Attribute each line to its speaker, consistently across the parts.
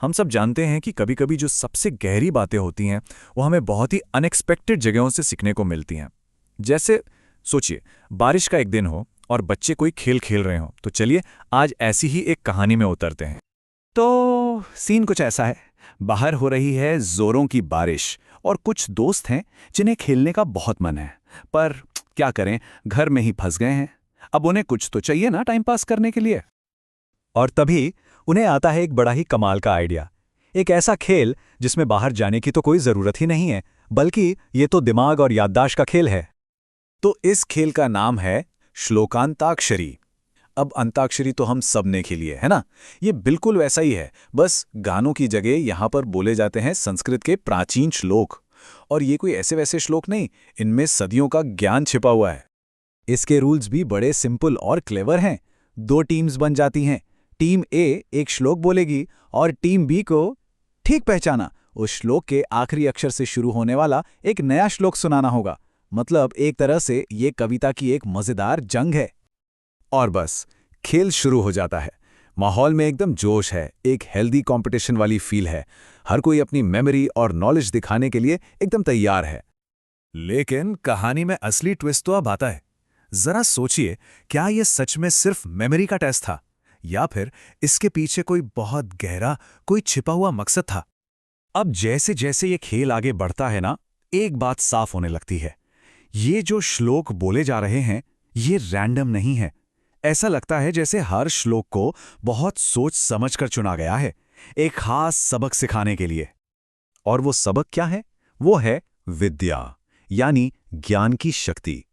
Speaker 1: हम सब जानते हैं कि कभी-कभी जो सबसे गहरी बातें होती हैं वो हमें बहुत ही अनएक्सपेक्टेड जगहों से सीखने को मिलती हैं। जैसे सोचिए, बारिश का एक दिन हो और बच्चे कोई खेल खेल रहे हों, तो चलिए आज ऐसी ही एक कहानी में उतरते हैं।
Speaker 2: तो सीन कुछ ऐसा है। बाहर हो रही है जोरों की बारिश और कुछ दोस्त हैं जिन्हें खेलने का बहुत मन है, पर क्या करें, घर में ही फंस गए हैं। अब उन्हें कुछ तो चाहिए ना टाइम पास करने के लिए।
Speaker 3: और तभी उन्हें आता है एक बड़ा ही कमाल का आइडिया। एक ऐसा खेल जिसमें बाहर जाने की तो कोई जरूरत ही नहीं है, बल्कि ये तो दिमाग और याददाश्त का खेल है।
Speaker 2: तो इस खेल का नाम है श्लोकांताक्षरी। अब अंताक्षरी तो हम सब ने खेली है ना? ये बिल्कुल वैसा ही है, बस गानों की जगह यहाँ पर बोले जाते हैं संस्कृत के प्राचीन श्लोक। और ये कोई ऐसे वैसे श्लोक नहीं, इनमें सदियों का ज्ञान छिपा हुआ है।
Speaker 3: इसके रूल्स भी बड़े सिंपल और क्लेवर हैं। 2 टीम्स बन जाती हैं। टीम ए एक श्लोक बोलेगी और टीम बी को, ठीक पहचाना, उस श्लोक के आखिरी अक्षर से शुरू होने वाला एक नया श्लोक सुनाना होगा। मतलब एक तरह से ये कविता की एक मजेदार जंग है।
Speaker 2: और बस खेल शुरू हो जाता है। माहौल में एकदम जोश है, एक हेल्दी कंपटीशन वाली फील है। हर कोई अपनी मेमोरी और नॉलेज दिखाने के लिए एकदम तैयार है। लेकिन कहानी में असली ट्विस्ट तो अब आता है। जरा सोचिए, क्या यह सच में सिर्फ मेमोरी का टेस्ट था, या फिर इसके पीछे कोई बहुत गहरा, कोई छिपा हुआ मकसद था? अब जैसे जैसे ये खेल आगे बढ़ता है ना, एक बात साफ होने लगती है। ये जो श्लोक बोले जा रहे हैं, ये रैंडम नहीं है। ऐसा लगता है जैसे हर श्लोक को बहुत सोच समझकर चुना गया है, एक खास सबक सिखाने के लिए।
Speaker 3: और वो सबक क्या है? वो है विद्या, यानी ज्ञान की शक्ति।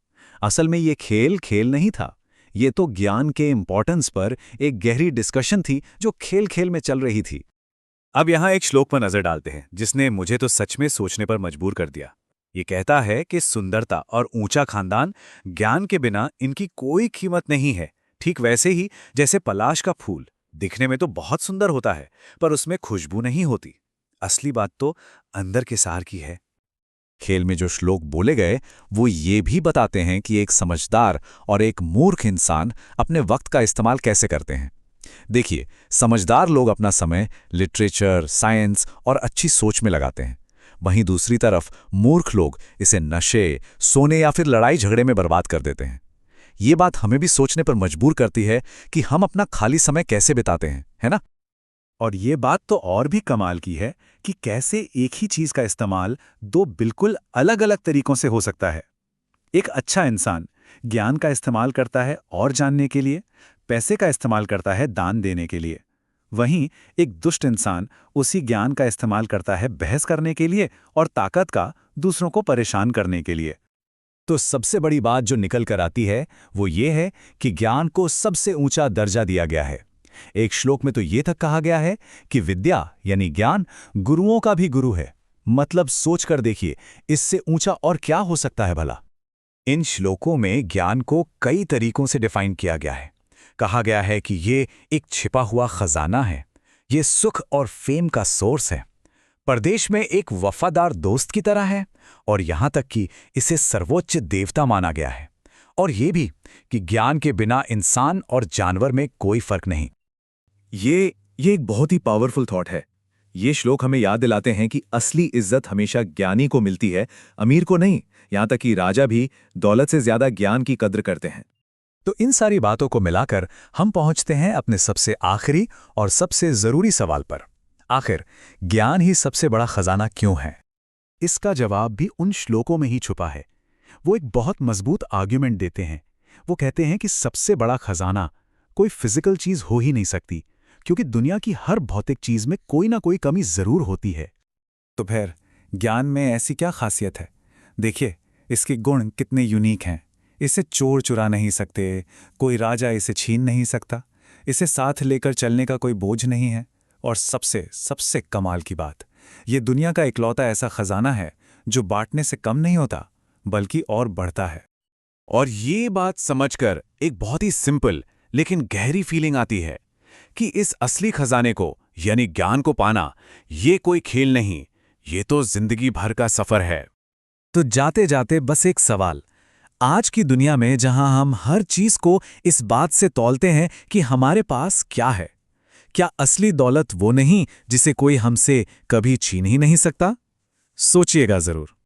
Speaker 3: असल में ये खेल खेल नहीं था। ये तो ज्ञान के इम्पोर्टेंस पर एक गहरी डिस्कशन थी जो खेल खेल में चल रही थी।
Speaker 2: अब यहाँ एक श्लोक पर नजर डालते हैं जिसने मुझे तो सच में सोचने पर मजबूर कर दिया। ये कहता है कि सुंदरता और ऊंचा खानदान, ज्ञान के बिना इनकी कोई कीमत नहीं है। ठीक वैसे ही जैसे पलाश का फूल दिखने में तो बहुत सुंदर होता है, पर उसमें खुशबू नहीं होती। असली बात तो अंदर के सार की है।
Speaker 3: खेल में जो श्लोक बोले गए वो ये भी बताते हैं कि एक समझदार और एक मूर्ख इंसान अपने वक्त का इस्तेमाल कैसे करते हैं। देखिए, समझदार लोग अपना समय लिटरेचर, साइंस और अच्छी सोच में लगाते हैं। वहीं दूसरी तरफ मूर्ख लोग इसे नशे, सोने या फिर लड़ाई झगड़े में बर्बाद कर देते हैं। ये बात हमें भी सोचने पर मजबूर करती है कि हम अपना खाली समय कैसे बिताते हैं, है ना?
Speaker 2: और ये बात तो और भी कमाल की है कि कैसे एक ही चीज का इस्तेमाल 2 बिल्कुल अलग अलग तरीकों से हो सकता है। एक अच्छा इंसान ज्ञान का इस्तेमाल करता है और जानने के लिए, पैसे का इस्तेमाल करता है दान देने के लिए। वहीं एक दुष्ट इंसान उसी ज्ञान का इस्तेमाल करता है बहस करने के लिए और ताकत का दूसरों को परेशान करने के लिए।
Speaker 3: तो सबसे बड़ी बात जो निकल कर आती है वो ये है कि ज्ञान को सबसे ऊंचा दर्जा दिया गया है। एक श्लोक में तो ये तक कहा गया है कि विद्या यानी ज्ञान गुरुओं का भी गुरु है। मतलब सोचकर देखिए, इससे ऊंचा और क्या हो सकता है भला?
Speaker 2: इन श्लोकों में ज्ञान को कई तरीकों से डिफाइन किया गया है। कहा गया है कि ये एक छिपा हुआ खजाना है, ये सुख और फेम का सोर्स है, परदेश में एक वफादार दोस्त की तरह है, और यहां तक कि इसे सर्वोच्च देवता माना गया है। और ये भी कि ज्ञान के बिना इंसान और जानवर में कोई फर्क नहीं।
Speaker 1: ये एक बहुत ही पावरफुल थॉट है। ये श्लोक हमें याद दिलाते हैं कि असली इज्जत हमेशा ज्ञानी को मिलती है, अमीर को नहीं। यहां तक कि राजा भी दौलत से ज्यादा ज्ञान की कद्र करते हैं।
Speaker 3: तो इन सारी बातों को मिलाकर हम पहुंचते हैं अपने सबसे आखिरी और सबसे जरूरी सवाल पर। आखिर ज्ञान ही सबसे बड़ा खजाना क्यों है?
Speaker 2: इसका जवाब भी उन श्लोकों में ही छुपा है। वो एक बहुत मजबूत आर्ग्यूमेंट देते हैं। वो कहते हैं कि सबसे बड़ा खजाना कोई फिजिकल चीज हो ही नहीं सकती, क्योंकि दुनिया की हर भौतिक चीज में कोई ना कोई कमी जरूर होती है। तो फिर ज्ञान में ऐसी क्या खासियत है? देखिए, इसके गुण कितने यूनिक हैं। इसे चोर चुरा नहीं सकते, कोई राजा इसे छीन नहीं सकता, इसे साथ लेकर चलने का कोई बोझ नहीं है, और सबसे सबसे कमाल की बात, ये दुनिया का इकलौता ऐसा खजाना है जो बांटने से कम नहीं होता, बल्कि और बढ़ता है। और ये बात समझकर एक बहुत ही सिंपल लेकिन गहरी फीलिंग आती है कि इस असली खजाने को, यानी ज्ञान को पाना, ये कोई खेल नहीं, ये तो जिंदगी भर का सफर है।
Speaker 3: तो जाते जाते बस एक सवाल। आज की दुनिया में जहां हम हर चीज को इस बात से तौलते हैं कि हमारे पास क्या है,
Speaker 2: क्या असली दौलत वो नहीं जिसे कोई हमसे कभी छीन ही नहीं सकता? सोचिएगा जरूर।